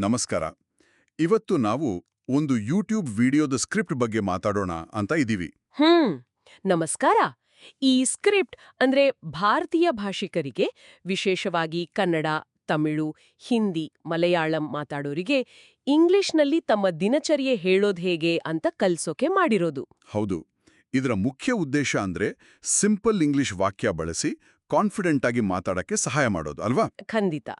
ನಮಸ್ಕಾರ. ಇವತ್ತು ನಾವು ಒಂದು ಯೂಟ್ಯೂಬ್ ವಿಡಿಯೋದ ಸ್ಕ್ರಿಪ್ಟ್ ಬಗ್ಗೆ ಮಾತಾಡೋಣ ಅಂತ ಇದೀವಿ. ನಮಸ್ಕಾರ. ಈ ಸ್ಕ್ರಿಪ್ಟ್ ಅಂದ್ರೆ ಭಾರತೀಯ ಭಾಷಿಕರಿಗೆ, ವಿಶೇಷವಾಗಿ ಕನ್ನಡ, ತಮಿಳು, ಹಿಂದಿ, ಮಲಯಾಳಂ ಮಾತಾಡೋರಿಗೆ ಇಂಗ್ಲಿಷ್ನಲ್ಲಿ ತಮ್ಮ ದಿನಚರ್ಯೆ ಹೇಳೋದ್ ಹೇಗೆ ಅಂತ ಕಲ್ಸೋಕೆ ಮಾಡಿರೋದು. ಹೌದು. ಇದರ ಮುಖ್ಯ ಉದ್ದೇಶ ಅಂದ್ರೆ ಸಿಂಪಲ್ ಇಂಗ್ಲಿಷ್ ವಾಕ್ಯ ಬಳಸಿ ಕಾನ್ಫಿಡೆಂಟ್ ಆಗಿ ಮಾತಾಡಕ್ಕೆ ಸಹಾಯ ಮಾಡೋದು ಅಲ್ವಾ? ಖಂಡಿತ.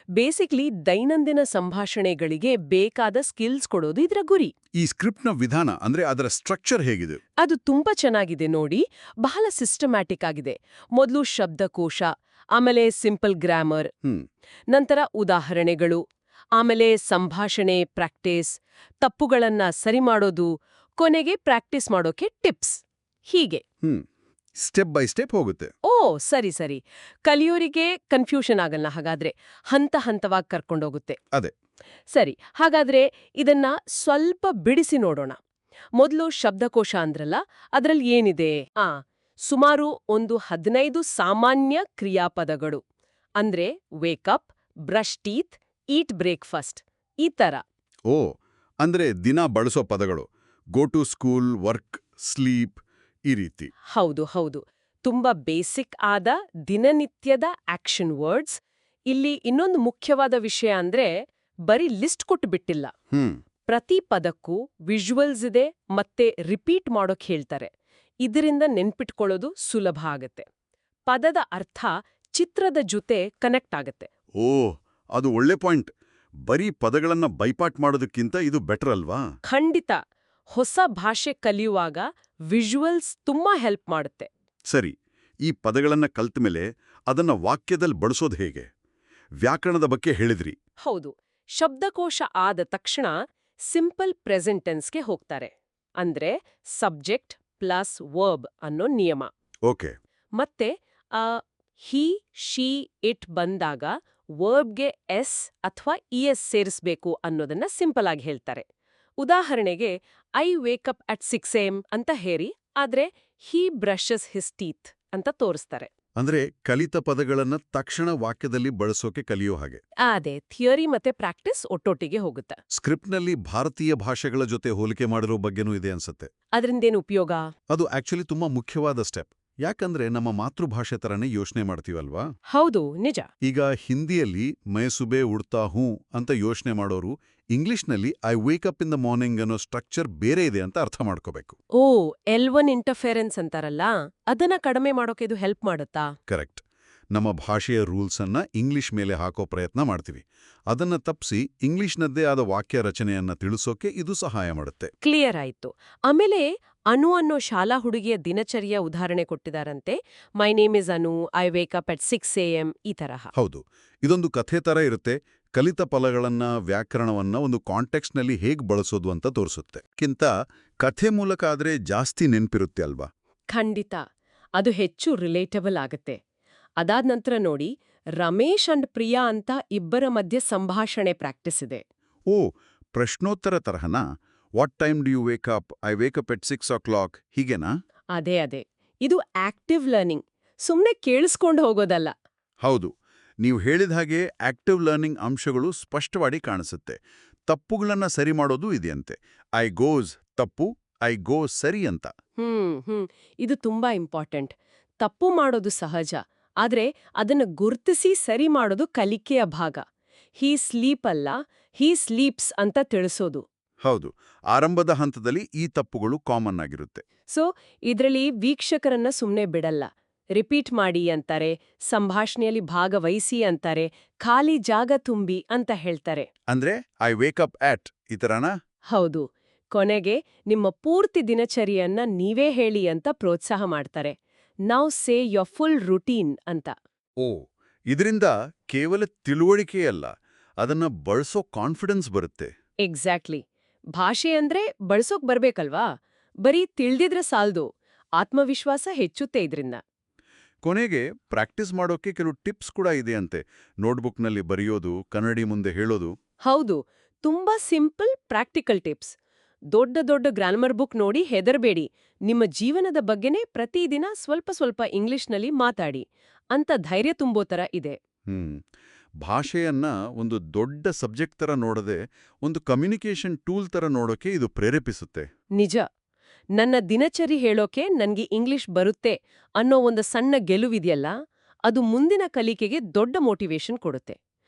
ಬೇಸಿಕ್ಲಿ ದೈನಂದಿನ ಸಂಭಾಷಣೆಗಳಿಗೆ ಬೇಕಾದ ಸ್ಕಿಲ್ಸ್ ಕೊಡೋದು ಇದರ ಗುರಿ. ಈ ಸ್ಕ್ರಿಪ್ಟ್ನ ವಿಧಾನ ಅಂದ್ರೆ ಅದರ ಸ್ಟ್ರಕ್ಚರ್ ಹೇಗಿದೆ? ಅದು ತುಂಬಾ ಚೆನ್ನಾಗಿದೆ ನೋಡಿ. ಬಹಳ ಸಿಸ್ಟಮ್ಯಾಟಿಕ್ ಆಗಿದೆ. ಮೊದಲು ಶಬ್ದಕೋಶ, ಆಮೇಲೆ ಸಿಂಪಲ್ ಗ್ರಾಮರ್, ನಂತರ ಉದಾಹರಣೆಗಳು, ಆಮೇಲೆ ಸಂಭಾಷಣೆ ಪ್ರಾಕ್ಟೀಸ್, ತಪ್ಪುಗಳನ್ನ ಸರಿ ಮಾಡೋದು, ಕೊನೆಗೆ ಪ್ರಾಕ್ಟೀಸ್ ಮಾಡೋಕೆ ಟಿಪ್ಸ್. ಹೀಗೆ ಸ್ಟೆಪ್ ಬೈ ಸ್ಟೆಪ್ ಹೋಗುತ್ತೆ. ಓ ಸರಿ ಸರಿ. ಕಲಿಯೋರಿಗೆ ಕನ್ಫ್ಯೂಷನ್ ಆಗಲ್ಲ. ಹಾಗಾದ್ರೆ ಹಂತ ಹಂತವಾಗಿ ಕರ್ಕೊಂಡೋಗುತ್ತೆ. ಅದೇ ಸರಿ. ಹಾಗಾದ್ರೆ ಇದನ್ನ ಸ್ವಲ್ಪ ಬಿಡಿಸಿ ನೋಡೋಣ. ಮೊದಲು ಶಬ್ದಕೋಶ ಅಂದ್ರಲ್ಲ, ಅದ್ರಲ್ಲಿ ಏನಿದೆ? ಸುಮಾರು ಒಂದು 15 ಸಾಮಾನ್ಯ ಕ್ರಿಯಾಪದಗಳು. ಅಂದ್ರೆ wake up, brush teeth, eat breakfast, ಈ ತರ. ಓ, ಅಂದ್ರೆ ದಿನ ಬಳಸೋ ಪದಗಳು. Go to school, work, sleep, ಈ ರೀತಿ. ಹೌದು ಹೌದು. ತುಂಬಾ ಬೇಸಿಕ್ ಆದ ದಿನನಿತ್ಯದ ಆಕ್ಷನ್ ವರ್ಡ್ಸ್. ಇಲ್ಲಿ ಇನ್ನೊಂದು ಮುಖ್ಯವಾದ ವಿಷಯ ಅಂದ್ರೆ ಬರೀ ಲಿಸ್ಟ್ ಕೊಟ್ಟು ಬಿಟ್ಟಿಲ್ಲ. ಪ್ರತಿ ಪದಕ್ಕೂ ವಿಜುವಲ್ಸ್ ಇದೆ ಮತ್ತೆ ರಿಪೀಟ್ ಮಾಡೋಕ್ ಹೇಳ್ತಾರೆ. ಇದರಿಂದ ನೆನ್ಪಿಟ್ಕೊಳ್ಳೋದು ಸುಲಭ ಆಗತ್ತೆ. ಪದದ ಅರ್ಥ ಚಿತ್ರದ ಜೊತೆ ಕನೆಕ್ಟ್ ಆಗತ್ತೆ. ಓ, ಅದು ಒಳ್ಳೆ ಪಾಯಿಂಟ್. ಬರೀ ಪದಗಳನ್ನ ಬೈಪಾಟ್ ಮಾಡೋದಕ್ಕಿಂತ ಇದು ಬೆಟರ್ ಅಲ್ವಾ? ಖಂಡಿತ. ಹೊಸ ಭಾಷೆ ಕಲಿಯುವಾಗ ವಿಜುವಲ್ಸ್ ತುಂಬಾ ಹೆಲ್ಪ್ ಮಾಡುತ್ತೆ. ಸರಿ, ಈ ಪದಗಳನ್ನ ಕಲ್ತ್ಮೇಲೆ ಅದನ್ನ ವಾಕ್ಯದಲ್ಲಿ ಬಳಸೋದು ಹೇಗೆ? ವ್ಯಾಕರಣದ ಬಗ್ಗೆ ಹೇಳಿದ್ರಿ. ಹೌದು. ಶಬ್ದಕೋಶ ಆದ ತಕ್ಷಣ ಸಿಂಪಲ್ ಪ್ರೆಸೆಂಟ್ ಟೆನ್ಸ್ಗೆ ಹೋಗ್ತಾರೆ. ಅಂದ್ರೆ ಸಬ್ಜೆಕ್ಟ್ ಪ್ಲಸ್ ವರ್ಬ್ ಅನ್ನೋ ನಿಯಮ. ಓಕೆ. ಮತ್ತೆ ಹಿ, ಶಿ, ಇಟ್ ಬಂದಾಗ ವರ್ಬ್ಗೆ ಎಸ್ ಅಥವಾ ಇಎಸ್ ಸೇರಿಸ್ಬೇಕು ಅನ್ನೋದನ್ನ ಸಿಂಪಲ್ ಆಗಿ ಹೇಳ್ತಾರೆ. ಉದಾಹರಣೆಗೆ ಐ ವೇಕಪ್ ಅಟ್ 6 AM ಅಂತ ಹೇರಿ, ಆದ್ರೆ ಹಿ ಬ್ರಷಸ್ ಹಿಸ್ ಟೀತ್ ಅಂತ ತೋರಿಸ್ತಾರೆ. ಅಂದ್ರೆ ಕಲಿತ ಪದಗಳನ್ನ ತಕ್ಷಣ ವಾಕ್ಯದಲ್ಲಿ ಬಳಸೋಕೆ ಕಲಿಯೋ ಹಾಗೆ. ಅದೇ, ಥಿಯರಿ ಮತ್ತೆ ಪ್ರಾಕ್ಟೀಸ್ ಒಟ್ಟೊಟ್ಟಿಗೆ ಹೋಗುತ್ತೆ. ಸ್ಕ್ರಿಪ್ಟ್ನಲ್ಲಿ ಭಾರತೀಯ ಭಾಷೆಗಳ ಜೊತೆ ಹೋಲಿಕೆ ಮಾಡಿರೋ ಬಗ್ಗೆನೂ ಇದೆ ಅನ್ಸುತ್ತೆ. ಅದರಿಂದೇನು ಉಪಯೋಗ? ಅದು ಆಕ್ಚುಲಿ ತುಂಬಾ ಮುಖ್ಯವಾದ ಸ್ಟೆಪ್. ಯಾಕಂದ್ರೆ ನಮ್ಮ ಮಾತೃಭಾಷೆ ತರನೇ ಯೋಚನೆ ಮಾಡ್ತೀವಲ್ವಾ? ಹೌದು, ನಿಜ. ಈಗ ಹಿಂದಿಯಲ್ಲಿ ಮೈ ಸುಬೆ ಉಡ್ತಾ ಹೂ ಅಂತ ಯೋಚನೆ ಮಾಡೋರು ಇಂಗ್ಲಿಷ್ನಲ್ಲಿ I wake up in the morning ಅನ್ನೋ ಸ್ಟ್ರಕ್ಚರ್ ಬೇರೆ ಇದೆ ಅಂತ ಅರ್ಥ ಮಾಡ್ಕೋಬೇಕು. ಓ, L1 ಇಂಟರ್ಫೆರೆನ್ಸ್ ಅಂತಾರಲ್ಲ, ಅದನ್ನ ಕಡಿಮೆ ಮಾಡೋಕೆ ಇದು ಹೆಲ್ಪ್ ಮಾಡುತ್ತಾ? ಕರೆಕ್ಟ್. ನಮ್ಮ ಭಾಷೆಯ ರೂಲ್ಸ್ ಅನ್ನ ಇಂಗ್ಲಿಷ್ ಮೇಲೆ ಹಾಕೋ ಪ್ರಯತ್ನ ಮಾಡ್ತೀವಿ. ಅದನ್ನ ತಪ್ಪಿಸಿ ಇಂಗ್ಲಿಷ್ನದ್ದೇ ಆದ ವಾಕ್ಯ ರಚನೆಯನ್ನ ತಿಳಿಸೋಕೆ ಇದು ಸಹಾಯ ಮಾಡುತ್ತೆ. ಕ್ಲಿಯರ್ ಆಯ್ತು. ಆಮೇಲೆ ಅನು ಅನ್ನೋ ಶಾಲಾ ಹುಡುಗಿಯ ದಿನಚರಿಯ ಉದಾಹರಣೆ ಕೊಟ್ಟಿದಾರಂತೆ. My name is Anu, I wake up at 6 AM, ಈ ತರಹ. ಹೌದು, ಇದೊಂದು ಕಥೆ ತರ ಇರುತ್ತೆ. ಕಲಿತ ಪದಗಳನ್ನ, ವ್ಯಾಕರಣವನ್ನ ಒಂದು ಕಾಂಟೆಕ್ಸ್ಟ್ನಲ್ಲಿ ಹೇಗ್ ಬಳಸೋದು ಅಂತ ತೋರಿಸುತ್ತೆ. ಕಿಂತ ಕಥೆ ಮೂಲಕ ಆದ್ರೆ ಜಾಸ್ತಿ ನೆನ್ಪಿರುತ್ತೆ ಅಲ್ವಾ? ಖಂಡಿತ. ಅದು ಹೆಚ್ಚು ರಿಲೇಟಬಲ್ ಆಗತ್ತೆ. ಅದಾದ ನಂತರ ನೋಡಿ, ರಮೇಶ್ ಅಂಡ್ ಪ್ರಿಯಾ ಅಂತ ಇಬ್ಬರ ಮಧ್ಯೆ ಸಂಭಾಷಣೆ ಪ್ರಾಕ್ಟೀಸ್ ಇದೆ. ಓ, ಪ್ರಶ್ನೋತ್ತರ ತರಹನಾ? What time do you wake up? I wake up at 6 o'clock, ಹೀಗೆನಾ? ಅದೇ. ಇದು ಆಕ್ಟಿವ್ ಲರ್ನಿಂಗ್, ಸುಮ್ನೆ ಕೇಳಿಸ್ಕೊಂಡು ಹೋಗೋದಲ್ಲ. ಹೌದು, ನೀವು ಹೇಳಿದ ಹಾಗೆ ಆಕ್ಟಿವ್ ಲರ್ನಿಂಗ್ ಅಂಶಗಳು ಸ್ಪಷ್ಟವಾಗಿ ಕಾಣಿಸುತ್ತೆ. ತಪ್ಪುಗಳನ್ನ ಸರಿ ಮಾಡೋದು ಇದೆಯಂತೆ. ಐ ಗೋಸ್ ತಪ್ಪು, ಐ ಗೋ ಸರಿ ಅಂತ. ಇದು ತುಂಬಾ ಇಂಪಾರ್ಟೆಂಟ್. ತಪ್ಪು ಮಾಡೋದು ಸಹಜ, ಆದ್ರೆ ಅದನ್ನ ಗುರ್ತಿಸಿ ಸರಿ ಮಾಡೋದು ಕಲಿಕೆಯ ಭಾಗ. ಹೀ ಸ್ಲೀಪ್ ಅಲ್ಲ, ಹೀ ಸ್ಲೀಪ್ಸ್ ಅಂತ ತಿಳಿಸೋದು. ಹೌದು, ಆರಂಭದ ಹಂತದಲ್ಲಿ ಈ ತಪ್ಪುಗಳು ಕಾಮನ್ ಆಗಿರುತ್ತೆ. ಸೊ ಇದರಲ್ಲಿ ವೀಕ್ಷಕರನ್ನ ಸುಮ್ನೆ ಬಿಡಲ್ಲ. ರಿಪೀಟ್ ಮಾಡಿ ಅಂತಾರೆ, ಸಂಭಾಷಣೆಯಲ್ಲಿ ಭಾಗವಹಿಸಿ ಅಂತಾರೆ, ಖಾಲಿ ಜಾಗ ತುಂಬಿ ಅಂತ ಹೇಳ್ತಾರೆ. ಅಂದ್ರೆ ಐ ವೇಕ್ ಅಪ್ ಆಟ್ ಈ ತರನಾ? ಹೌದು. ಕೊನೆಗೆ ನಿಮ್ಮ ಪೂರ್ತಿ ದಿನಚರಿಯನ್ನ ನೀವೇ ಹೇಳಿ ಅಂತ ಪ್ರೋತ್ಸಾಹ ಮಾಡ್ತಾರೆ. Now say your full routine ಅಂತ. ಓ, ಇದರಿಂದ ಕೇವಲ ತಿಳುವಳಿಕೆಯಲ್ಲ, ಅದನ್ನ ಬಳಸೋ ಕಾನ್ಫಿಡೆನ್ಸ್ ಬರುತ್ತೆ. ಎಕ್ಸಾಕ್ಟ್ಲಿ. ಭಾಷೆ ಅಂದ್ರೆ ಬಳಸೋಕ್ ಬರ್ಬೇಕಲ್ವಾ? ಬರೀ ತಿಳಿದಿದ್ರೆ ಸಾಲ್ದು, ಆತ್ಮವಿಶ್ವಾಸ ಹೆಚ್ಚುತ್ತೆ ಇದ್ರಿಂದ. ಕೊನೆಗೆ ಪ್ರಾಕ್ಟೀಸ್ ಮಾಡೋಕೆ ಕೆಲವು ಟಿಪ್ಸ್ ಕೂಡ ಇದೆಯಂತೆ. ನೋಟ್ಬುಕ್ನಲ್ಲಿ ಬರೆಯೋದು, ಕನ್ನಡಿ ಮುಂದೆ ಹೇಳೋದು. ಹೌದು, ತುಂಬಾ ಸಿಂಪಲ್ ಪ್ರಾಕ್ಟಿಕಲ್ ಟಿಪ್ಸ್. ದೊಡ್ಡ ದೊಡ್ಡ ಗ್ರಾಮರ್ ಬುಕ್ ನೋಡಿ ಹೆದರ್ಬೇಡಿ. ನಿಮ್ಮ ಜೀವನದ ಬಗ್ಗೆನೇ ಪ್ರತಿದಿನ ಸ್ವಲ್ಪ ಸ್ವಲ್ಪ ಇಂಗ್ಲಿಷ್ನಲ್ಲಿ ಮಾತಾಡಿ ಅಂತ ಧೈರ್ಯ ತುಂಬೋ ತರ ಇದೆ. ಭಾಷೆಯನ್ನ ಒಂದು ದೊಡ್ಡ ಸಬ್ಜೆಕ್ಟ್ ತರ ನೋಡದೆ ಒಂದು ಕಮ್ಯುನಿಕೇಷನ್ ಟೂಲ್ ತರ ನೋಡೋಕೆ ಇದು ಪ್ರೇರೇಪಿಸುತ್ತೆ. ನಿಜ. ನನ್ನ ದಿನಚರಿ ಹೇಳೋಕೆ ನನ್ಗೆ ಇಂಗ್ಲಿಷ್ ಬರುತ್ತೆ ಅನ್ನೋ ಒಂದು ಸಣ್ಣ ಗೆಲುವಿದೆಯಲ್ಲ, ಅದು ಮುಂದಿನ ಕಲಿಕೆಗೆ ದೊಡ್ಡ ಮೋಟಿವೇಶನ್ ಕೊಡುತ್ತೆ.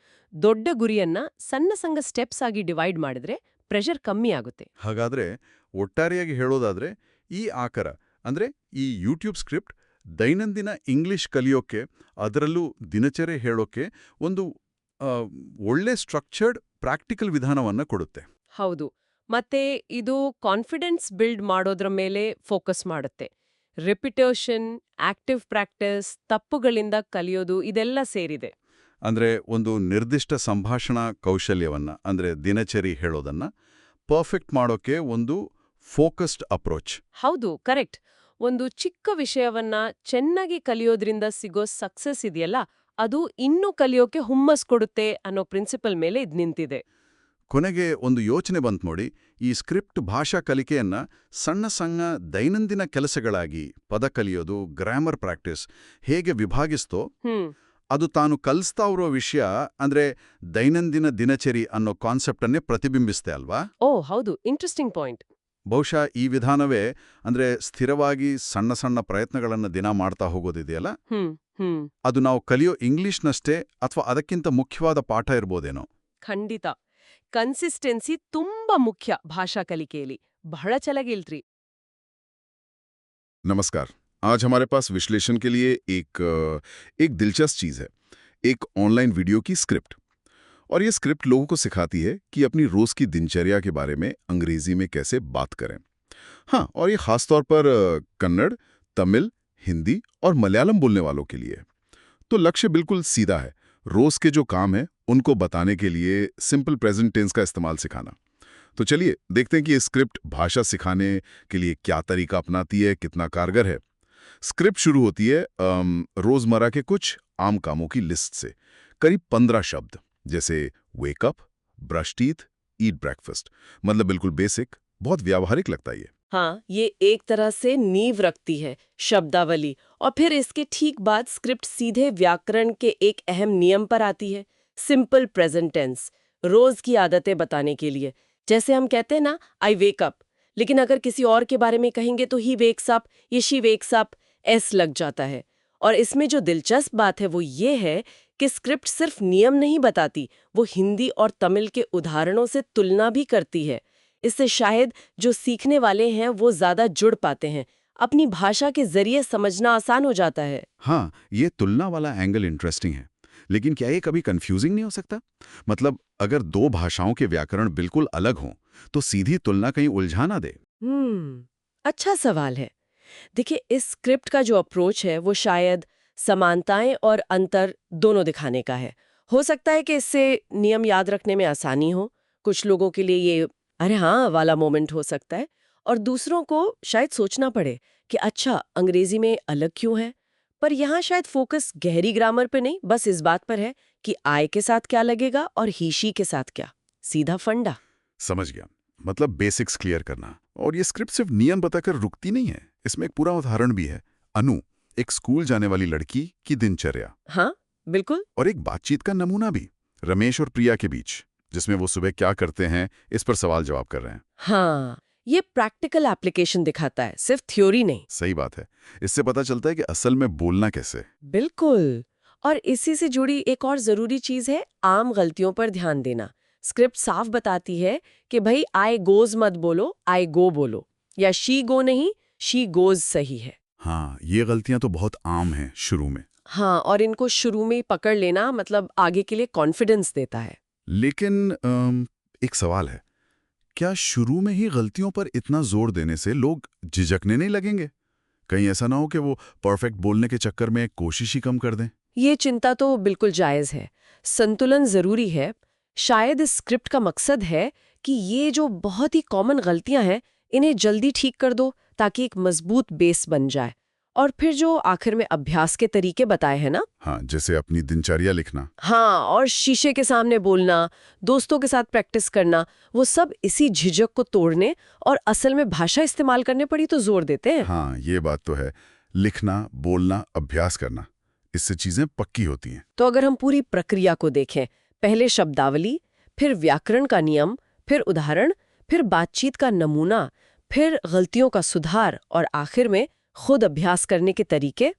ದೊಡ್ಡ ಗುರಿಯನ್ನ ಸಣ್ಣ ಸಣ್ಣ ಸ್ಟೆಪ್ಸ್ ಆಗಿ ಡಿವೈಡ್ ಮಾಡಿದ್ರೆ ಪ್ರೆಷರ್ ಕಮ್ಮಿ ಆಗುತ್ತೆ. ಹಾಗಾದ್ರೆ ಒಟ್ಟಾರೆಯಾಗಿ ಹೇಳೋದಾದ್ರೆ ಈ ಆಕರ ಅಂದ್ರೆ ಈ ಯೂಟ್ಯೂಬ್ ಸ್ಕ್ರಿಪ್ಟ್ ದೈನಂದಿನ ಇಂಗ್ಲಿಷ್ ಕಲಿಯೋಕೆ, ಅದರಲ್ಲೂ ದಿನಚರಿ ಹೇಳೋಕೆ ಒಂದು ಒಳ್ಳೆ ಸ್ಟ್ರಕ್ಚರ್ಡ್ ಪ್ರಾಕ್ಟಿಕಲ್ ವಿಧಾನವನ್ನ ಕೊಡುತ್ತೆ. ಹೌದು. ಮತ್ತೆ ಇದು ಕಾನ್ಫಿಡೆನ್ಸ್ ಬಿಲ್ಡ್ ಮಾಡೋದ್ರ ಮೇಲೆ ಫೋಕಸ್ ಮಾಡುತ್ತೆ. ರಿಪಿಟೇಷನ್, ಆಕ್ಟಿವ್ ಪ್ರಾಕ್ಟೀಸ್, ತಪ್ಪುಗಳಿಂದ ಕಲಿಯೋದು ಇದೆಲ್ಲ ಸೇರಿದೆ. ಅಂದ್ರೆ ಒಂದು ನಿರ್ದಿಷ್ಟ ಸಂಭಾಷಣಾ ಕೌಶಲ್ಯವನ್ನ ಅಂದ್ರೆ ದಿನಚರಿ ಹೇಳೋದನ್ನ ಪರ್ಫೆಕ್ಟ್ ಮಾಡೋಕೆ ಒಂದು ಫೋಕಸ್ಡ್ ಅಪ್ರೋಚ್. ಹೌದು, ಕರೆಕ್ಟ್. ಒಂದು ಚಿಕ್ಕ ವಿಷಯವನ್ನ ಚೆನ್ನಾಗಿ ಕಲಿಯೋದ್ರಿಂದ ಸಿಗೋ ಸಕ್ಸಸ್ ಇದೆಯಲ್ಲ, ಅದು ಇನ್ನೂ ಕಲಿಯೋಕೆ ಹುಮ್ಮಸ್ ಕೊಡುತ್ತೆ ಅನ್ನೋ ಪ್ರಿನ್ಸಿಪಲ್ ಮೇಲೆ ಇದ್ ನಿಂತಿದೆ. ಕೊನೆಗೆ ಒಂದು ಯೋಚನೆ ಬಂತು ನೋಡಿ. ಈ ಸ್ಕ್ರಿಪ್ಟ್ ಭಾಷಾ ಕಲಿಕೆಯನ್ನ ಸಣ್ಣ ಸಣ್ಣ ದೈನಂದಿನ ಕೆಲಸಗಳಾಗಿ ಪದ ಕಲಿಯೋದು, ಗ್ರಾಮರ್ ಪ್ರಾಕ್ಟೀಸ್ ಹೇಗೆ ವಿಭಾಗಿಸ್ತೋ, ಅದು ತಾನು ಕಲಿಸ್ತಾ ಇರೋ ವಿಷಯ ಅಂದ್ರೆ ದೈನಂದಿನ ದಿನಚರಿ ಅನ್ನೋ ಕಾನ್ಸೆಪ್ಟ್ ಅನ್ನೇ ಪ್ರತಿಬಿಂಬಿಸ್ತೆ ಅಲ್ವಾ? ಓ ಹೌದು, ಇಂಟ್ರೆಸ್ಟಿಂಗ್ ಪಾಯಿಂಟ್. ಬಹುಶಃ ಈ ವಿಧಾನವೇ ಅಂದ್ರೆ ಸ್ಥಿರವಾಗಿ ಸಣ್ಣ ಸಣ್ಣ ಪ್ರಯತ್ನಗಳನ್ನು ದಿನ ಮಾಡ್ತಾ ಹೋಗೋದಿದೆಯಲ್ಲ, ಅದು ನಾವು ಕಲಿಯೋ ಇಂಗ್ಲಿಷ್ನಷ್ಟೇ ಅಥವಾ ಅದಕ್ಕಿಂತ ಮುಖ್ಯವಾದ ಪಾಠ ಇರ್ಬೋದೇನೋ. ಖಂಡಿತ. ಕನ್ಸಿಸ್ಟೆನ್ಸಿ ತುಂಬಾ ಮುಖ್ಯ ಭಾಷಾ ಕಲಿಕೆಯಲ್ಲಿ. ಬಹಳ ಚೆನ್ನಾಗಿಲ್ತ್ರಿ. नमस्कार। आज हमारे पास विश्लेषण के लिए एक दिलचस्प चीज़ है, एक ऑनलाइन वीडियो की स्क्रिप्ट। और ये स्क्रिप्ट लोगों को सिखाती है कि अपनी रोज़ की दिनचर्या के बारे में अंग्रेजी में कैसे बात करें। हाँ, और ये खासतौर पर कन्नड़, तमिल, हिंदी और मलयालम बोलने वालों के लिए। तो लक्ष्य बिल्कुल सीधा है, रोज़ के जो काम हैं उनको बताने के लिए सिंपल प्रेजेंट टेंस का इस्तेमाल सिखाना। तो चलिए देखते हैं कि ये स्क्रिप्ट भाषा सिखाने के लिए क्या तरीका अपनाती है, कितना कारगर है। स्क्रिप्ट शुरू होती है रोजमर्रा के कुछ आम कामों की लिस्ट से। करीब 15 शब्द, जैसे wake up, brush teeth, eat breakfast. मतलब बिल्कुल बेसिक, बहुत व्यावहारिक लगता है ये। हाँ, ये एक तरह से नींव रखती है, शब्दावली। और फिर इसके ठीक बाद स्क्रिप्ट सीधे व्याकरण के एक अहम नियम पर आती है, सिंपल प्रेजेंट टेंस, रोज की आदतें बताने के लिए। जैसे हम कहते हैं ना, आई वेक अप, लेकिन अगर किसी और के बारे में कहेंगे तो ही वेक्स अप, ये शी वेक्स अप, एस लग जाता है। और इसमें जो दिलचस्प बात है वो ये है कि स्क्रिप्ट सिर्फ नियम नहीं बताती, वो हिंदी और तमिल के उदाहरणों से तुलना भी करती है। इससे शायद जो सीखने वाले हैं वो ज्यादा जुड़ पाते हैं, अपनी भाषा के जरिए समझना आसान हो जाता है। हाँ, ये तुलना वाला एंगल इंटरेस्टिंग है। लेकिन क्या ये कभी कंफ्यूजिंग नहीं हो सकता? मतलब अगर दो भाषाओं के व्याकरण बिल्कुल अलग हों तो सीधी तुलना कहीं उलझा ना दे। अच्छा सवाल है। देखिए, इस स्क्रिप्ट का जो अप्रोच है वो शायद समानताएं और अंतर दोनों दिखाने का है। हो सकता है कि इससे नियम याद रखने में आसानी हो, कुछ लोगों के लिए ये अरे हाँ वाला मोमेंट हो सकता है, और दूसरों को शायद सोचना पड़े कि अच्छा अंग्रेजी में अलग क्यों है। पर यहाँ शायद फोकस गहरी ग्रामर पे नहीं, बस इस बात पर है कि आई के साथ क्या लगेगा और ही शी के साथ क्या। सीधा फंडा। समझ गया, मतलब बेसिक्स क्लियर करना। और ये स्क्रिप्ट सिर्फ नियम बताकर रुकती नहीं है, इसमें एक पूरा उदाहरण भी है। अनु, एक स्कूल जाने वाली लड़की की दिनचर्या। हाँ बिल्कुल। और एक बातचीत का नमूना भी, रमेश और प्रिया के बीच, जिसमें वो सुबह क्या करते हैं इस पर सवाल जवाब कर रहे हैं। हाँ, ये प्रैक्टिकल एप्लीकेशन दिखाता है, सिर्फ थ्योरी नहीं। सही बात है, इससे पता चलता है कि असल में बोलना कैसे। बिल्कुल। और इसी से जुड़ी एक और जरूरी चीज है आम गलतियों पर ध्यान देना। स्क्रिप्ट साफ बताती है कि भाई आई गोज मत बोलो, आई गो बोलो, या शी गो नहीं, शी गोज सही है। हाँ, ये गलतियां तो बहुत आम हैं शुरू में। हाँ, और इनको शुरू में पकड़ लेना मतलब आगे के लिए कॉन्फिडेंस देता है। लेकिन एक सवाल है, क्या शुरू में ही गलतियों पर इतना जोर देने से लोग झिझकने नहीं लगेंगे? कहीं ऐसा ना हो कि वो परफेक्ट बोलने के चक्कर में कोशिश ही कम कर दें। ये चिंता तो बिल्कुल जायज है। संतुलन जरूरी है। शायद इस स्क्रिप्ट का मकसद है कि ये जो बहुत ही कॉमन गलतियां हैं इन्हें जल्दी ठीक कर दो, ताकि एक मजबूत बेस बन जाए। और फिर जो आखिर में अभ्यास के तरीके बताए हैं ना, हाँ, जैसे अपनी दिनचर्या लिखना, हाँ, और शीशे के सामने बोलना, दोस्तों के साथ प्रैक्टिस करना, वो सब इसी झिझक को तोड़ने और असल में भाषा इस्तेमाल करने पर ही तो जोर देते हैं। हाँ, ये बात तो है। लिखना, बोलना, अभ्यास करना, इससे चीजें पक्की होती हैं। तो अगर हम पूरी प्रक्रिया को देखें, पहले शब्दावली, फिर व्याकरण का नियम, फिर उदाहरण, फिर बातचीत का नमूना, फिर गलतियों का सुधार और आखिर में खुद अभ्यास करने के तरीके,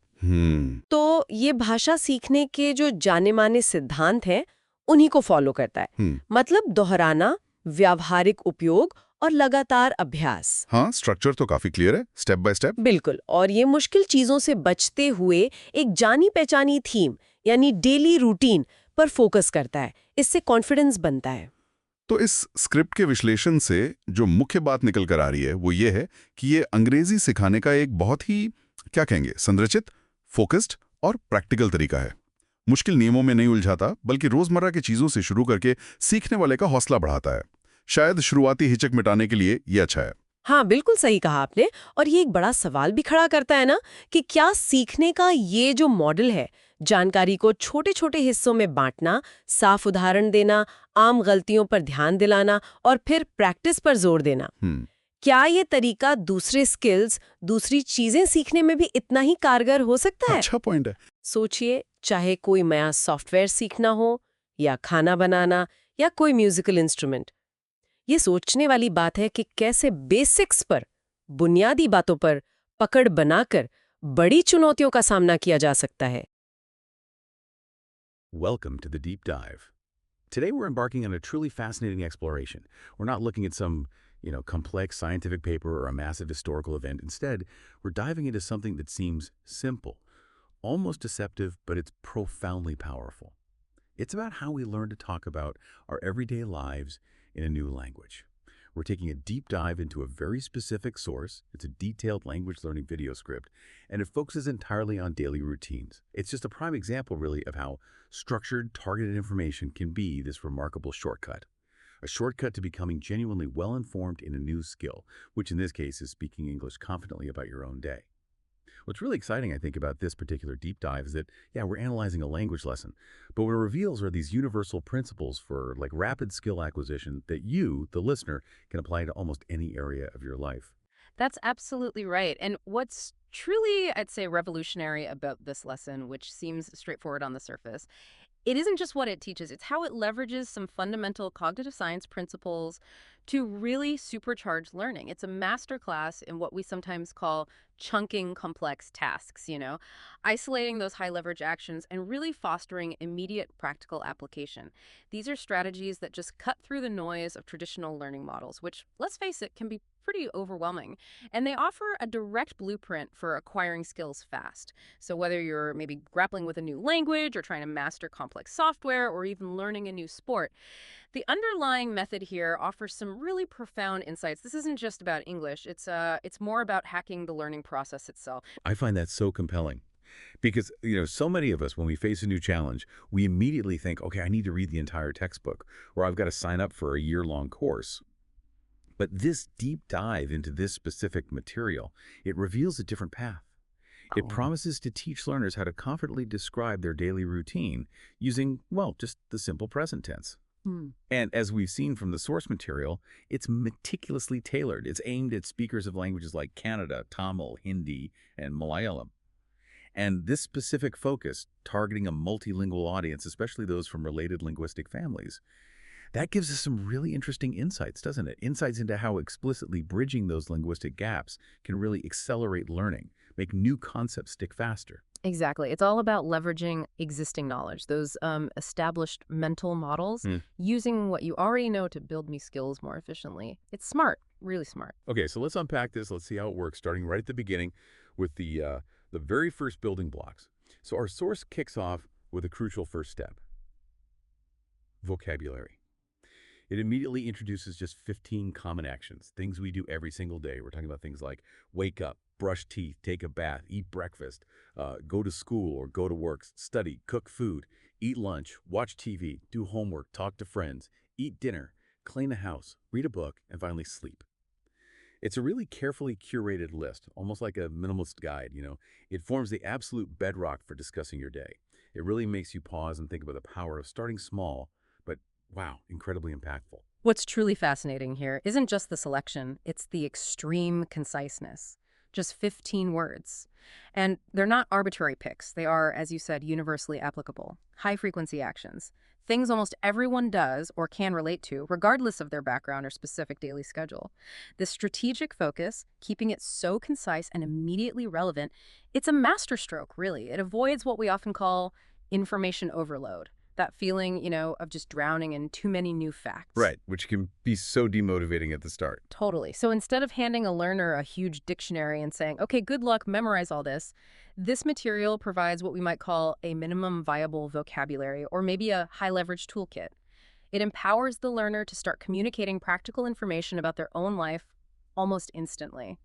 तो ये भाषा सीखने के जो जाने माने सिद्धांत हैं उन्हीं को फॉलो करता है। मतलब दोहराना, व्यावहारिक उपयोग और लगातार अभ्यास। हाँ, स्ट्रक्चर तो काफी क्लियर है, स्टेप बाय स्टेप। बिल्कुल। और ये मुश्किल चीजों से बचते हुए एक जानी पहचानी थीम यानी डेली रूटीन पर फोकस करता है। इससे कॉन्फिडेंस बनता है। तो इस स्क्रिप्ट के विश्लेषण से जो मुख्य बात निकल कर आ रही है वो ये है कि ये अंग्रेजी सिखाने का एक बहुत ही, क्या कहेंगे, संरचित, फोकस्ड और प्रैक्टिकल तरीका है। मुश्किल नियमों में नहीं उलझाता, बल्कि रोजमर्रा की चीजों से शुरू करके सीखने वाले का हौसला बढ़ाता है। शायद शुरुआती हिचक मिटाने के लिए ये अच्छा है। हाँ, बिल्कुल सही कहा आपने। और ये एक बड़ा सवाल भी खड़ा करता है ना कि क्या सीखने का ये जो मॉडल है, जानकारी को छोटे छोटे हिस्सों में बांटना, साफ उदाहरण देना, आम गलतियों पर ध्यान दिलाना और फिर प्रैक्टिस पर जोर देना, क्या ये तरीका दूसरे स्किल्स, दूसरी चीजें सीखने में भी इतना ही कारगर हो सकता है? अच्छा पॉइंट है। सोचिए, चाहे कोई नया सॉफ्टवेयर सीखना हो या खाना बनाना या कोई म्यूजिकल इंस्ट्रूमेंट, ये सोचने वाली बात है कि कैसे बेसिक्स पर, बुनियादी बातों पर पकड़ बनाकर बड़ी चुनौतियों का सामना किया जा सकता है। Welcome to the Deep Dive. Today we're embarking on a truly fascinating exploration. We're not looking at some, complex scientific paper or a massive historical event. Instead, we're diving into something that seems simple, almost deceptive, but it's profoundly powerful. It's about how we learn to talk about our everyday lives in a new language. We're taking a deep dive into a very specific source. It's a detailed language learning video script, and it focuses entirely on daily routines. It's just a prime example, really, of how structured, targeted information can be this remarkable shortcut. A shortcut to becoming genuinely well-informed in a new skill, which in this case is speaking English confidently about your own day. What's really exciting, I think, about this particular deep dive is that, we're analyzing a language lesson, but what it reveals are these universal principles for rapid skill acquisition that you, the listener, can apply to almost any area of your life. That's absolutely right. And what's truly, I'd say, revolutionary about this lesson, which seems straightforward on the surface, it isn't just what it teaches, it's how it leverages some fundamental cognitive science principles to really supercharge learning. It's a masterclass in what we sometimes call chunking complex tasks, isolating those high leverage actions and really fostering immediate practical application. These are strategies that just cut through the noise of traditional learning models, which, let's face it, can be pretty overwhelming. And they offer a direct blueprint for acquiring skills fast. So whether you're maybe grappling with a new language or trying to master complex software or even learning a new sport, the underlying method here offers some really profound insights. This isn't just about English. It's more about hacking the learning process itself. I find that so compelling because, so many of us, when we face a new challenge, we immediately think, okay, I need to read the entire textbook or I've got to sign up for a year-long course. But this deep dive into this specific material, it reveals a different path. It promises to teach learners how to confidently describe their daily routine using, just the simple present tense. And as we've seen from the source material, it's meticulously tailored. It's aimed at speakers of languages like Kannada, Tamil, Hindi, and Malayalam. And this specific focus, targeting a multilingual audience, especially those from related linguistic families, that gives us some really interesting insights, doesn't it? Insights into how explicitly bridging those linguistic gaps can really accelerate learning, make new concepts stick faster. Exactly. It's all about leveraging existing knowledge, those established mental models, using what you already know to build new skills more efficiently. It's smart, really smart. Okay, so let's unpack this. Let's see how it works, starting right at the beginning with the very first building blocks. So our source kicks off with a crucial first step: vocabulary. It immediately introduces just 15 common actions, things we do every single day. We're talking about things like wake up, brush teeth, take a bath, eat breakfast, go to school or go to work, study, cook food, eat lunch, watch TV, do homework, talk to friends, eat dinner, clean the house, read a book, and finally sleep. It's a really carefully curated list, almost like a minimalist guide, It forms the absolute bedrock for discussing your day. It really makes you pause and think about the power of starting small, but wow, incredibly impactful. What's truly fascinating here isn't just the selection, it's the extreme conciseness. just 15 words. And they're not arbitrary picks. They are, as you said, universally applicable, high-frequency actions, things almost everyone does or can relate to, regardless of their background or specific daily schedule. This strategic focus, keeping it so concise and immediately relevant, it's a masterstroke, really. It avoids what we often call information overload. That feeling, of just drowning in too many new facts. Right, which can be so demotivating at the start. Totally. So instead of handing a learner a huge dictionary and saying, okay, good luck, memorize all this, this material provides what we might call a minimum viable vocabulary or maybe a high-leverage toolkit. It empowers the learner to start communicating practical information about their own life almost instantly.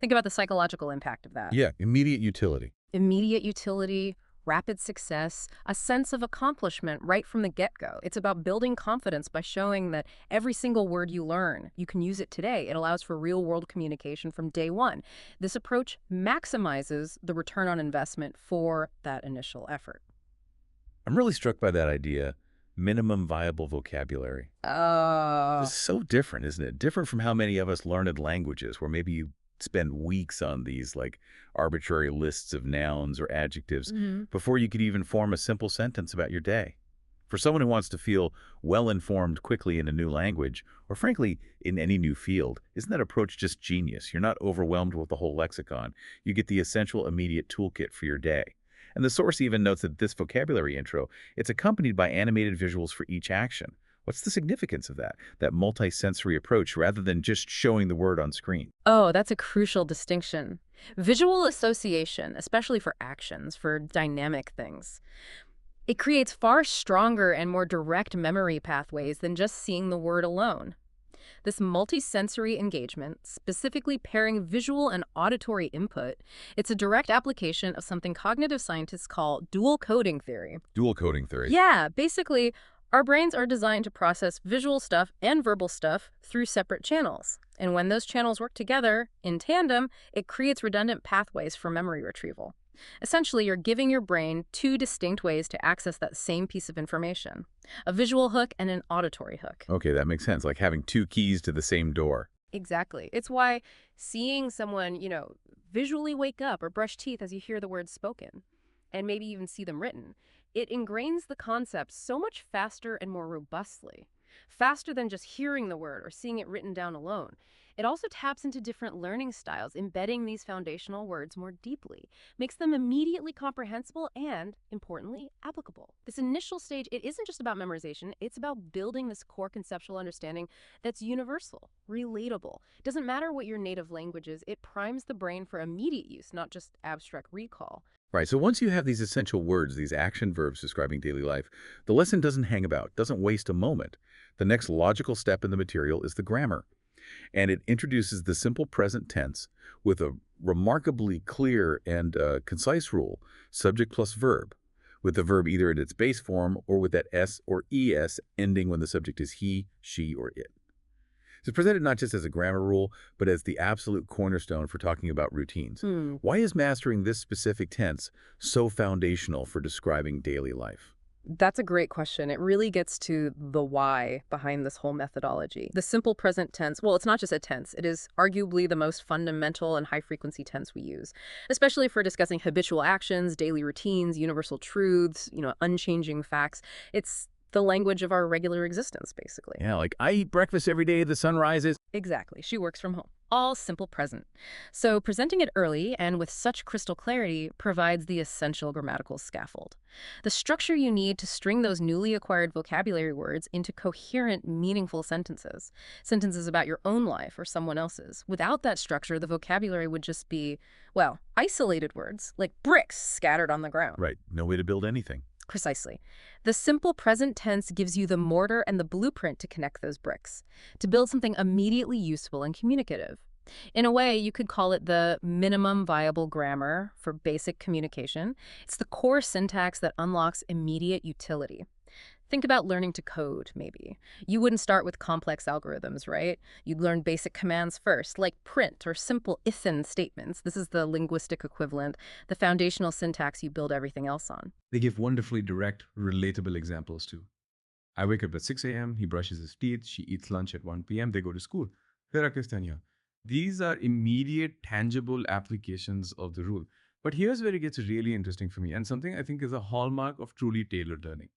Think about the psychological impact of that. Yeah, immediate utility. Immediate utility, rapid success, a sense of accomplishment right from the get-go. It's about building confidence by showing that every single word you learn, you can use it today. It allows for real-world communication from day one. This approach maximizes the return on investment for that initial effort. I'm really struck by that idea, minimum viable vocabulary. It's so different, isn't it? Different from how many of us learned languages, where maybe you spend weeks on these arbitrary lists of nouns or adjectives before you could even form a simple sentence about your day. For someone who wants to feel well-informed quickly in a new language, or frankly, in any new field, isn't that approach just genius? You're not overwhelmed with the whole lexicon. You get the essential immediate toolkit for your day. And the source even notes that this vocabulary intro, it's accompanied by animated visuals for each action. What's the significance of that multi-sensory approach rather than just showing the word on screen? Oh, that's a crucial distinction. Visual association, especially for actions, for dynamic things, it creates far stronger and more direct memory pathways than just seeing the word alone. This multi-sensory engagement, specifically pairing visual and auditory input, it's a direct application of something cognitive scientists call dual coding theory. Dual coding theory. Yeah, basically, our brains are designed to process visual stuff and verbal stuff through separate channels. And when those channels work together in tandem, it creates redundant pathways for memory retrieval. Essentially, you're giving your brain two distinct ways to access that same piece of information, a visual hook and an auditory hook. Okay, that makes sense, like having two keys to the same door. Exactly. It's why seeing someone, visually wake up or brush teeth as you hear the words spoken, and maybe even see them written, it ingrains the concept so much faster and more robustly, faster than just hearing the word or seeing it written down alone. It also taps into different learning styles, embedding these foundational words more deeply, makes them immediately comprehensible and, importantly, applicable. This initial stage, it isn't just about memorization, it's about building this core conceptual understanding that's universal, relatable. It doesn't matter what your native language is, it primes the brain for immediate use, not just abstract recall. Right, so once you have these essential words, these action verbs describing daily life, the lesson doesn't hang about, doesn't waste a moment. The next logical step in the material is the grammar. And it introduces the simple present tense with a remarkably clear and concise rule, subject plus verb, with the verb either in its base form or with that S or ES ending when the subject is he, she, or it. It's presented not just as a grammar rule, but as the absolute cornerstone for talking about routines. Why is mastering this specific tense so foundational for describing daily life? That's a great question. It really gets to the why behind this whole methodology. The simple present tense, well, it's not just a tense. It is arguably the most fundamental and high-frequency tense we use, especially for discussing habitual actions, daily routines, universal truths, unchanging facts. It's the language of our regular existence, basically. Yeah, like I eat breakfast every day, the sun rises. Exactly. She works from home. All simple present. So presenting it early and with such crystal clarity provides the essential grammatical scaffold. The structure you need to string those newly acquired vocabulary words into coherent, meaningful sentences. Sentences about your own life or someone else's. Without that structure, the vocabulary would just be, isolated words, like bricks scattered on the ground. Right, no way to build anything. Precisely. The simple present tense gives you the mortar and the blueprint to connect those bricks, to build something immediately useful and communicative. In a way, you could call it the minimum viable grammar for basic communication. It's the core syntax that unlocks immediate utility. Think about learning to code, maybe. You wouldn't start with complex algorithms, right? You'd learn basic commands first, like print or simple if-then statements. This is the linguistic equivalent, the foundational syntax you build everything else on. They give wonderfully direct, relatable examples too. I wake up at 6 a.m., he brushes his teeth, she eats lunch at 1 p.m., they go to school. फिर किस तरह? These are immediate, tangible applications of the rule. But here's where it gets really interesting for me, and something I think is a hallmark of truly tailored learning.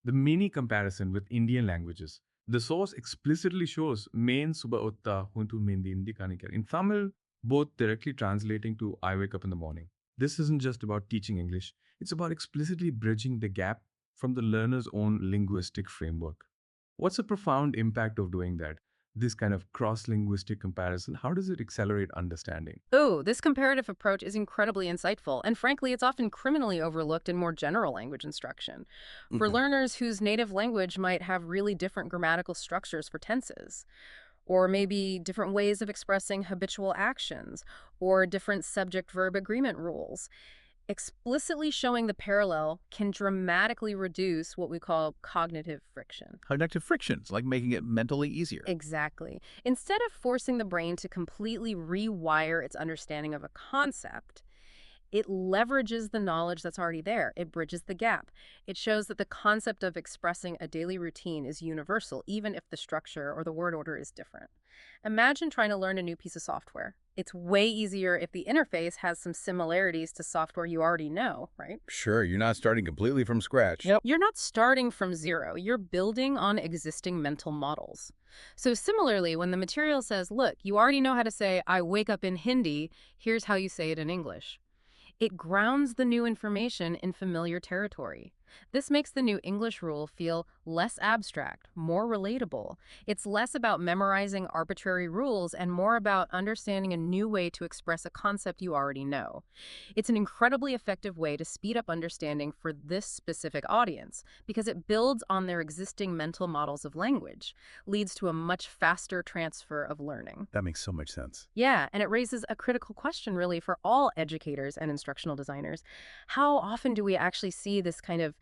The mini comparison with Indian languages. The source explicitly shows main suba utta huntu mendi indi kanikar. In Tamil, both directly translating to I wake up in the morning. This isn't just about teaching English, it's about explicitly bridging the gap from the learner's own linguistic framework. What's the profound impact of doing that? This kind of cross-linguistic comparison, how does it accelerate understanding? Oh, this comparative approach is incredibly insightful, and frankly, it's often criminally overlooked in more general language instruction. For learners whose native language might have really different grammatical structures for tenses, or maybe different ways of expressing habitual actions, or different subject-verb agreement rules. Explicitly showing the parallel can dramatically reduce what we call cognitive friction. Cognitive frictions, like making it mentally easier. Exactly. Instead of forcing the brain to completely rewire its understanding of a concept, it leverages the knowledge that's already there. It bridges the gap. It shows that the concept of expressing a daily routine is universal, even if the structure or the word order is different. Imagine trying to learn a new piece of software. It's way easier if the interface has some similarities to software you already know, right? Sure, you're not starting completely from scratch. You're not starting from zero. You're building on existing mental models. So similarly, when the material says, look, you already know how to say, I wake up in Hindi, here's how you say it in English. It grounds the new information in familiar territory. This makes the new English rule feel less abstract, more relatable. It's less about memorizing arbitrary rules and more about understanding a new way to express a concept you already know. It's an incredibly effective way to speed up understanding for this specific audience because it builds on their existing mental models of language, leads to a much faster transfer of learning. That makes so much sense. Yeah, and it raises a critical question really for all educators and instructional designers. How often do we actually see this kind of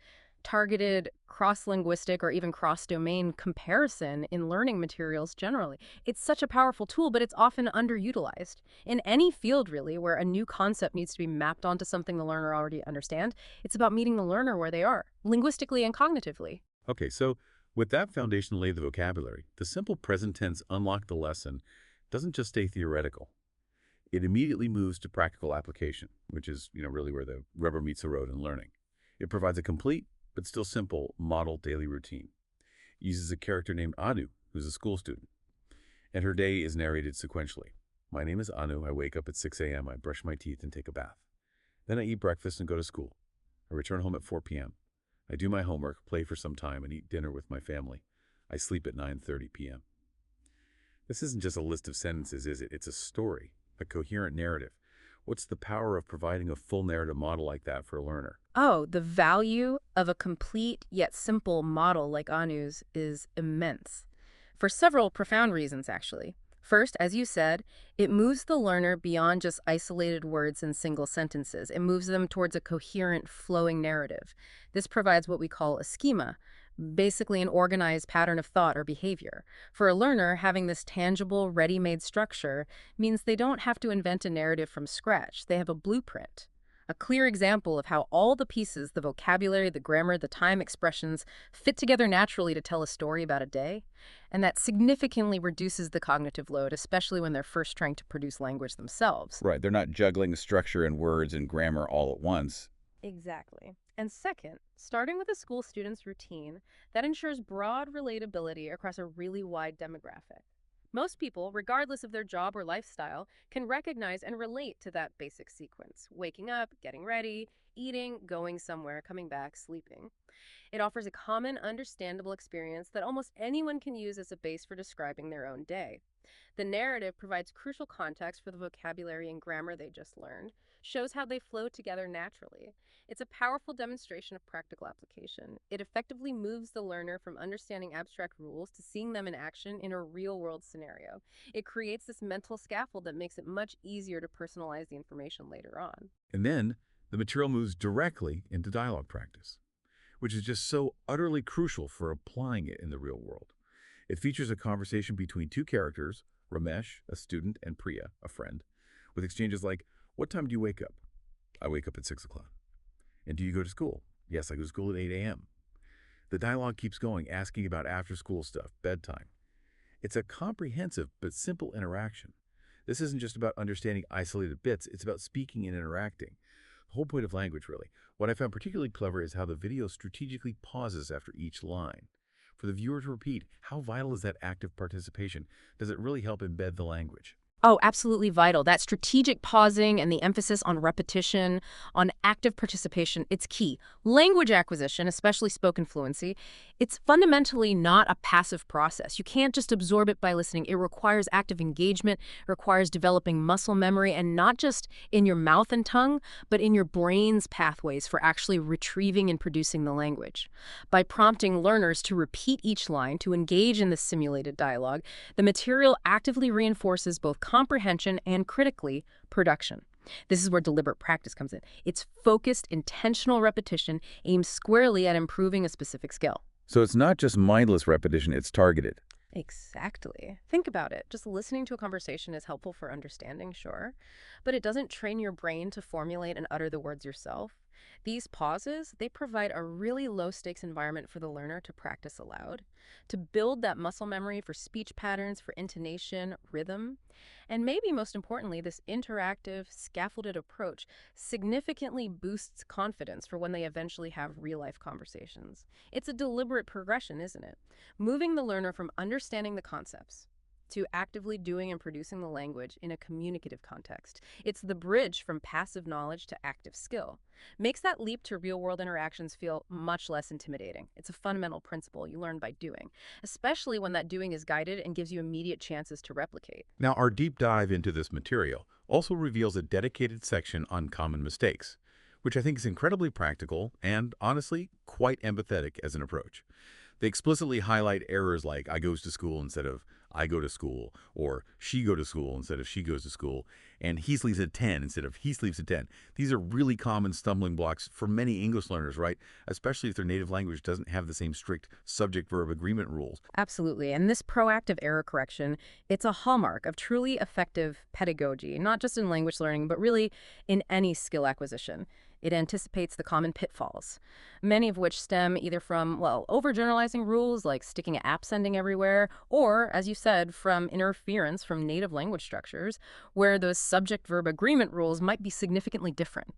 targeted cross-linguistic or even cross-domain comparison in learning materials generally? It's such a powerful tool, but it's often underutilized. In any field, really, where a new concept needs to be mapped onto something the learner already understands, it's about meeting the learner where they are, linguistically and cognitively. Okay, so with that foundation laid the vocabulary, the simple present tense unlock the lesson doesn't just stay theoretical. It immediately moves to practical application, which is, really where the rubber meets the road in learning. It provides a complete, but still simple, model daily routine. It uses a character named Anu, who's a school student, and her day is narrated sequentially. My name is Anu. I wake up at 6 a.m. I brush my teeth and take a bath. Then I eat breakfast and go to school. I return home at 4 p.m. I do my homework, play for some time, and eat dinner with my family. I sleep at 9:30 p.m. This isn't just a list of sentences, is it? It's a story, a coherent narrative. What's the power of providing a full narrative model like that for a learner? Oh, the value of a complete yet simple model like Anu's is immense. For several profound reasons, actually. First, as you said, it moves the learner beyond just isolated words and single sentences. It moves them towards a coherent, flowing narrative. This provides what we call a schema, basically an organized pattern of thought or behavior. For a learner, having this tangible, ready-made structure means they don't have to invent a narrative from scratch. They have a blueprint, a clear example of how all the pieces, the vocabulary, the grammar, the time expressions, fit together naturally to tell a story about a day. And that significantly reduces the cognitive load, especially when they're first trying to produce language themselves. Right, they're not juggling structure and words and grammar all at once. Exactly. And second, starting with a school student's routine, that ensures broad relatability across a really wide demographic. Most people, regardless of their job or lifestyle, can recognize and relate to that basic sequence: waking up, getting ready, eating, going somewhere, coming back, sleeping. It offers a common, understandable experience that almost anyone can use as a base for describing their own day. The narrative provides crucial context for the vocabulary and grammar they just learned, shows how they flow together naturally. It's a powerful demonstration of practical application. It effectively moves the learner from understanding abstract rules to seeing them in action in a real-world scenario. It creates this mental scaffold that makes it much easier to personalize the information later on. And then the material moves directly into dialogue practice, which is just so utterly crucial for applying it in the real world. It features a conversation between two characters, Ramesh, a student, and Priya, a friend, with exchanges like, what time do you wake up? I wake up at 6 o'clock. And do you go to school? Yes, I go to school at 8 a.m. The dialogue keeps going, asking about after-school stuff, bedtime. It's a comprehensive but simple interaction This isn't just about understanding isolated bits, it's about speaking and interacting. The whole point of language, really. What I found particularly clever is how the video strategically pauses after each line. For the viewer to repeat, how vital is that active participation? Does it really help embed the language? Oh, absolutely vital. That strategic pausing and the emphasis on repetition, on active participation, it's key. Language acquisition, especially spoken fluency, it's fundamentally not a passive process. You can't just absorb it by listening. It requires active engagement, requires developing muscle memory, and not just in your mouth and tongue, but in your brain's pathways for actually retrieving and producing the language. By prompting learners to repeat each line, to engage in the simulated dialogue, the material actively reinforces both comprehension and, critically, production. This is where deliberate practice comes in. It's focused, intentional repetition aimed squarely at improving a specific skill. So it's not just mindless repetition, it's targeted. Exactly. Think about it. Just listening to a conversation is helpful for understanding, sure, but it doesn't train your brain to formulate and utter the words yourself. These pauses, they provide a really low-stakes environment for the learner to practice aloud, to build that muscle memory for speech patterns, for intonation, rhythm. And maybe most importantly, this interactive, scaffolded approach significantly boosts confidence for when they eventually have real-life conversations. It's a deliberate progression, isn't it? Moving the learner from understanding the concepts to actively doing and producing the language in a communicative context. It's the bridge from passive knowledge to active skill. Makes that leap to real-world interactions feel much less intimidating. It's a fundamental principle you learn by doing, especially when that doing is guided and gives you immediate chances to replicate. Now, our deep dive into this material also reveals a dedicated section on common mistakes, which I think is incredibly practical and, honestly, quite empathetic as an approach. They explicitly highlight errors like I goes to school instead of I go to school, or she go to school instead of she goes to school, and he sleeps at 10 instead of he sleeps at 10. These are really common stumbling blocks for many English learners, right? Especially if their native language doesn't have the same strict subject-verb agreement rules. Absolutely. And this proactive error correction, it's a hallmark of truly effective pedagogy, not just in language learning, but really in any skill acquisition. It anticipates the common pitfalls, many of which stem either from, well, overgeneralizing rules like sticking app sending everywhere, or, as you said, from interference from native language structures, where those subject-verb agreement rules might be significantly different.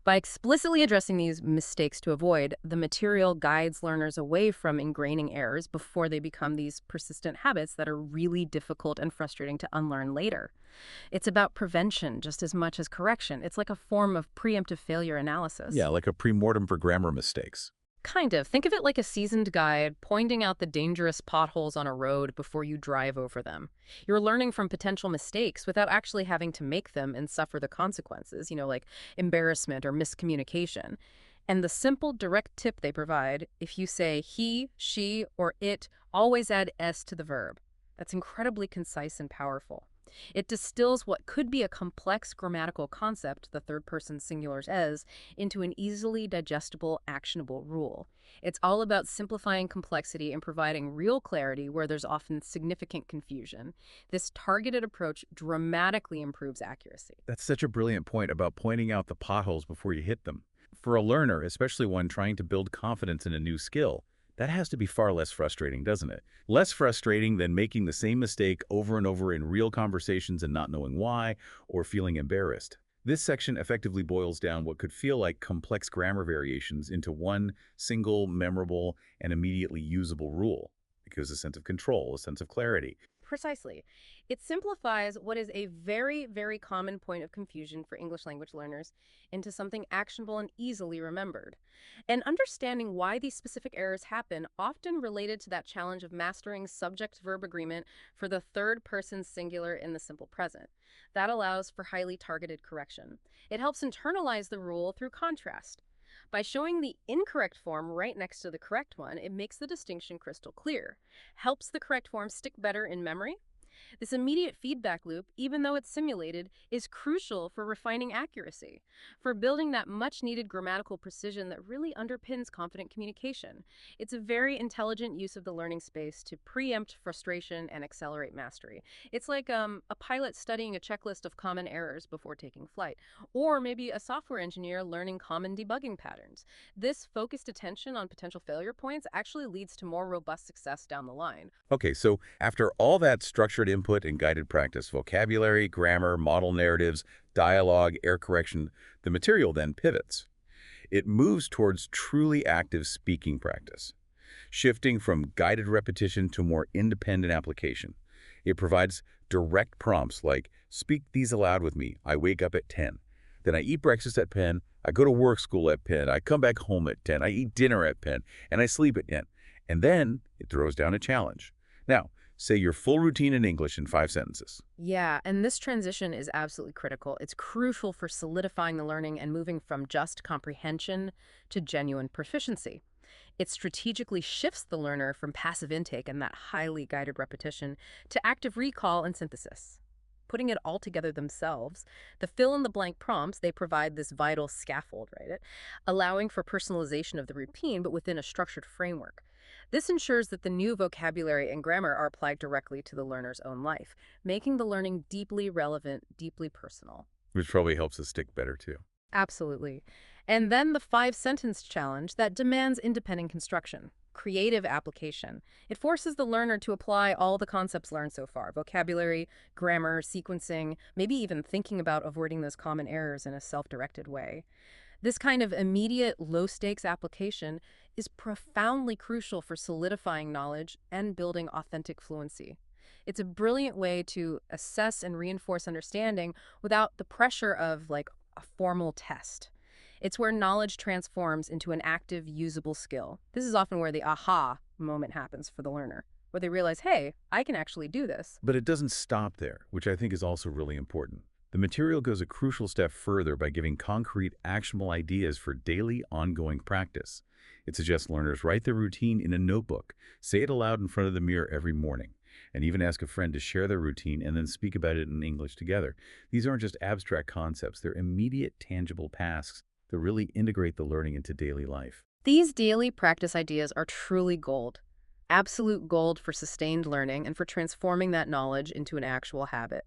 By explicitly addressing these mistakes to avoid, the material guides learners away from ingraining errors before they become these persistent habits that are really difficult and frustrating to unlearn later. It's about prevention just as much as correction. It's like a form of preemptive failure analysis. Yeah, like a pre-mortem for grammar mistakes. Kind of. Think of it like a seasoned guide pointing out the dangerous potholes on a road before you drive over them. You're learning from potential mistakes without actually having to make them and suffer the consequences, like embarrassment or miscommunication. And the simple, direct tip they provide, if you say he, she, or it, always add s to the verb. That's incredibly concise and powerful. It distills what could be a complex grammatical concept, the third-person singular's es, into an easily digestible, actionable rule. It's all about simplifying complexity and providing real clarity where there's often significant confusion. This targeted approach dramatically improves accuracy. That's such a brilliant point about pointing out the potholes before you hit them. For a learner, especially one trying to build confidence in a new skill, that has to be far less frustrating, doesn't it? Less frustrating than making the same mistake over and over in real conversations and not knowing why, or feeling embarrassed. This section effectively boils down what could feel like complex grammar variations into one single, memorable, and immediately usable rule. It gives a sense of control, a sense of clarity. Precisely. It simplifies what is a very, very common point of confusion for English language learners into something actionable and easily remembered. And understanding why these specific errors happen often related to that challenge of mastering subject-verb agreement for the third-person singular in the simple present. That allows for highly targeted correction. It helps internalize the rule through contrast. By showing the incorrect form right next to the correct one, it makes the distinction crystal clear, helps the correct form stick better in memory. This immediate feedback loop, even though it's simulated, is crucial for refining accuracy, for building that much-needed grammatical precision that really underpins confident communication. It's a very intelligent use of the learning space to preempt frustration and accelerate mastery. It's like a pilot studying a checklist of common errors before taking flight, or maybe a software engineer learning common debugging patterns. This focused attention on potential failure points actually leads to more robust success down the line. Okay, so after all that structured structured input and guided practice, vocabulary, grammar, model narratives, dialogue, error correction. The material then pivots. It moves towards truly active speaking practice, shifting from guided repetition to more independent application. It provides direct prompts like, speak these aloud with me. I wake up at 10. Then I eat breakfast at 10. I go to work school at 10. I come back home at 10. I eat dinner at 10. And I sleep at 10. And then it throws down a challenge. Now, say your full routine in English in 5 sentences. Yeah, and this transition is absolutely critical. It's crucial for solidifying the learning and moving from just comprehension to genuine proficiency. It strategically shifts the learner from passive intake and that highly guided repetition to active recall and synthesis. Putting it all together themselves, the fill-in-the-blank prompts, they provide this vital scaffold, right? Allowing for personalization of the routine, but within a structured framework. This ensures that the new vocabulary and grammar are applied directly to the learner's own life, making the learning deeply relevant, deeply personal. Which probably helps us stick better, too. Absolutely. And then the 5-sentence challenge that demands independent construction, creative application. It forces the learner to apply all the concepts learned so far, vocabulary, grammar, sequencing, maybe even thinking about avoiding those common errors in a self-directed way. This kind of immediate, low-stakes application is profoundly crucial for solidifying knowledge and building authentic fluency. It's a brilliant way to assess and reinforce understanding without the pressure of, like, a formal test. It's where knowledge transforms into an active, usable skill. This is often where the aha moment happens for the learner, where they realize, hey, I can actually do this. But it doesn't stop there, which I think is also really important. The material goes a crucial step further by giving concrete, actionable ideas for daily, ongoing practice. It suggests learners write their routine in a notebook, say it aloud in front of the mirror every morning, and even ask a friend to share their routine and then speak about it in English together. These aren't just abstract concepts, they're immediate, tangible tasks that really integrate the learning into daily life. These daily practice ideas are truly gold. Absolute gold for sustained learning and for transforming that knowledge into an actual habit.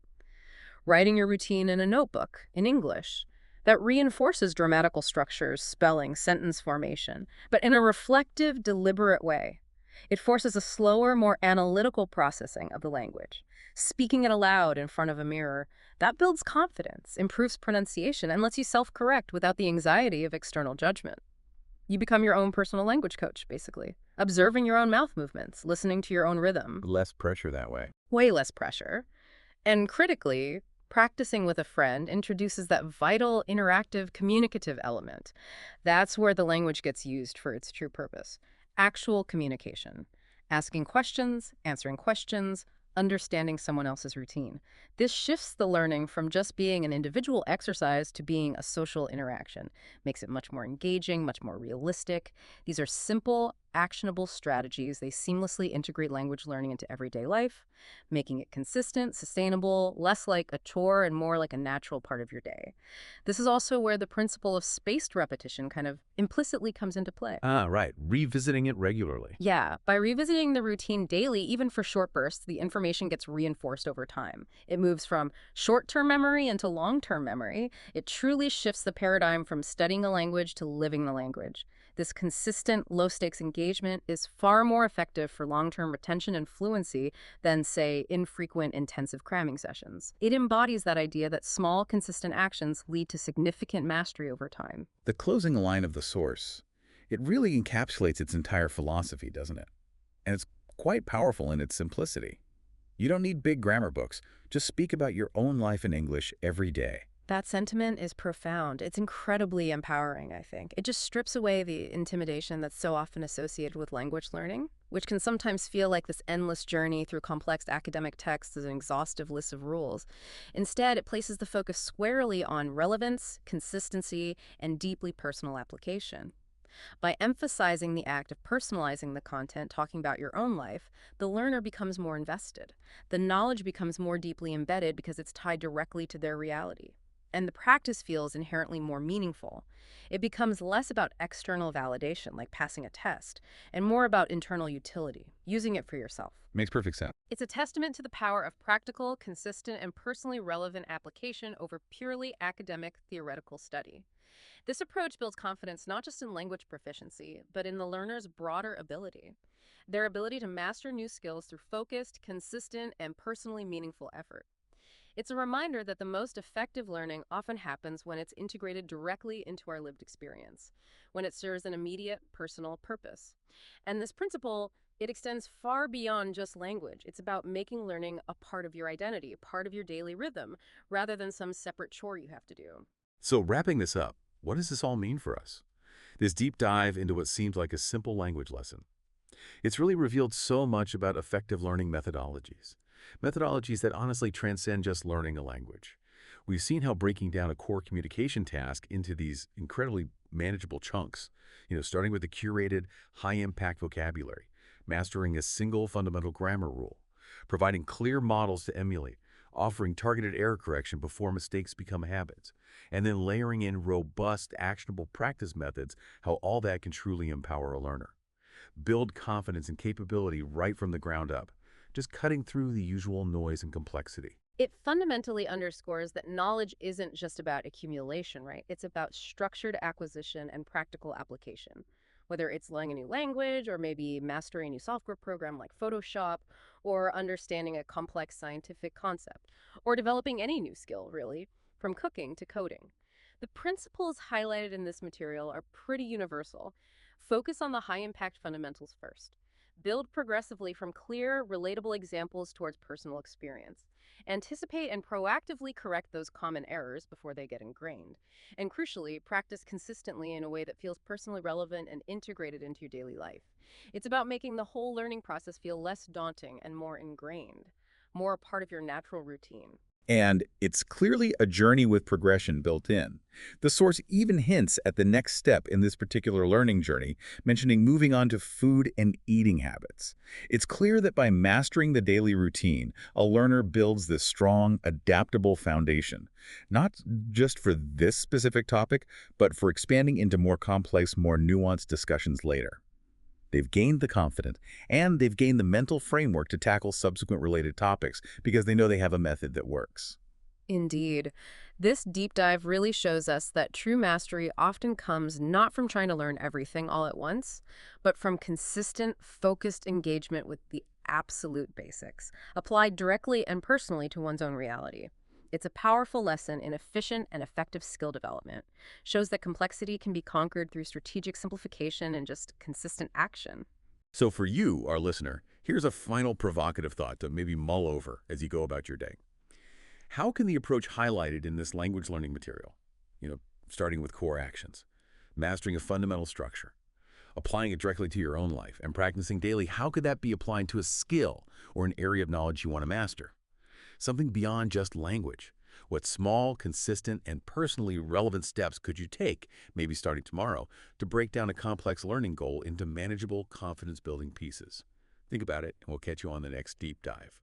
Writing your routine in a notebook, in English, that reinforces grammatical structures, spelling, sentence formation, but in a reflective, deliberate way. It forces a slower, more analytical processing of the language. Speaking it aloud in front of a mirror, that builds confidence, improves pronunciation, and lets you self-correct without the anxiety of external judgment. You become your own personal language coach, basically. Observing your own mouth movements, listening to your own rhythm. Less pressure that way. Way less pressure. And critically, practicing with a friend introduces that vital, interactive, communicative element. That's where the language gets used for its true purpose. Actual communication. Asking questions, answering questions, understanding someone else's routine. This shifts the learning from just being an individual exercise to being a social interaction. Makes it much more engaging, much more realistic. These are simple, actionable strategies. They seamlessly integrate language learning into everyday life, making it consistent, sustainable, less like a chore and more like a natural part of your day. This is also where the principle of spaced repetition kind of implicitly comes into play. Ah, right. Revisiting it regularly. Yeah, by revisiting the routine daily, even for short bursts, the information gets reinforced over time. It moves from short-term memory into long-term memory. It truly shifts the paradigm from studying a language to living the language. This consistent, low-stakes engagement is far more effective for long-term retention and fluency than, say, infrequent, intensive cramming sessions. It embodies that idea that small, consistent actions lead to significant mastery over time. The closing line of the source, it really encapsulates its entire philosophy, doesn't it? And it's quite powerful in its simplicity. You don't need big grammar books. Just speak about your own life in English every day. That sentiment is profound. It's incredibly empowering, I think. It just strips away the intimidation that's so often associated with language learning, which can sometimes feel like this endless journey through complex academic texts as an exhaustive list of rules. Instead, it places the focus squarely on relevance, consistency, and deeply personal application. By emphasizing the act of personalizing the content, talking about your own life, the learner becomes more invested. The knowledge becomes more deeply embedded because it's tied directly to their reality. And the practice feels inherently more meaningful. It becomes less about external validation, like passing a test, and more about internal utility, using it for yourself. Makes perfect sense. It's a testament to the power of practical, consistent, and personally relevant application over purely academic, theoretical study. This approach builds confidence not just in language proficiency, but in the learner's broader ability. Their ability to master new skills through focused, consistent, and personally meaningful effort. It's a reminder that the most effective learning often happens when it's integrated directly into our lived experience, when it serves an immediate personal purpose. And this principle, it extends far beyond just language. It's about making learning a part of your identity, a part of your daily rhythm, rather than some separate chore you have to do. So wrapping this up, what does this all mean for us? This deep dive into what seems like a simple language lesson. It's really revealed so much about effective learning methodologies. Methodologies that honestly transcend just learning a language. We've seen how breaking down a core communication task into these incredibly manageable chunks, starting with a curated, high-impact vocabulary, mastering a single fundamental grammar rule, providing clear models to emulate, offering targeted error correction before mistakes become habits, and then layering in robust, actionable practice methods, how all that can truly empower a learner. Build confidence and capability right from the ground up, just cutting through the usual noise and complexity. It fundamentally underscores that knowledge isn't just about accumulation, right? It's about structured acquisition and practical application. Whether it's learning a new language, or maybe mastering a new software program like Photoshop, or understanding a complex scientific concept, or developing any new skill, really, from cooking to coding. The principles highlighted in this material are pretty universal. Focus on the high-impact fundamentals first. Build progressively from clear, relatable examples towards personal experience. Anticipate and proactively correct those common errors before they get ingrained. And crucially, practice consistently in a way that feels personally relevant and integrated into your daily life. It's about making the whole learning process feel less daunting and more ingrained, more a part of your natural routine. And it's clearly a journey with progression built in. The source even hints at the next step in this particular learning journey, mentioning moving on to food and eating habits. It's clear that by mastering the daily routine, a learner builds this strong, adaptable foundation, not just for this specific topic, but for expanding into more complex, more nuanced discussions later. They've gained the confidence, and they've gained the mental framework to tackle subsequent related topics because they know they have a method that works. Indeed. This deep dive really shows us that true mastery often comes not from trying to learn everything all at once, but from consistent, focused engagement with the absolute basics, applied directly and personally to one's own reality. It's a powerful lesson in efficient and effective skill development. Shows that complexity can be conquered through strategic simplification and just consistent action. So for you, our listener, here's a final provocative thought to maybe mull over as you go about your day. How can the approach highlighted in this language learning material, starting with core actions, mastering a fundamental structure, applying it directly to your own life, and practicing daily, how could that be applied to a skill or an area of knowledge you want to master? Something beyond just language. What small, consistent, and personally relevant steps could you take, maybe starting tomorrow, to break down a complex learning goal into manageable, confidence-building pieces? Think about it, and we'll catch you on the next deep dive.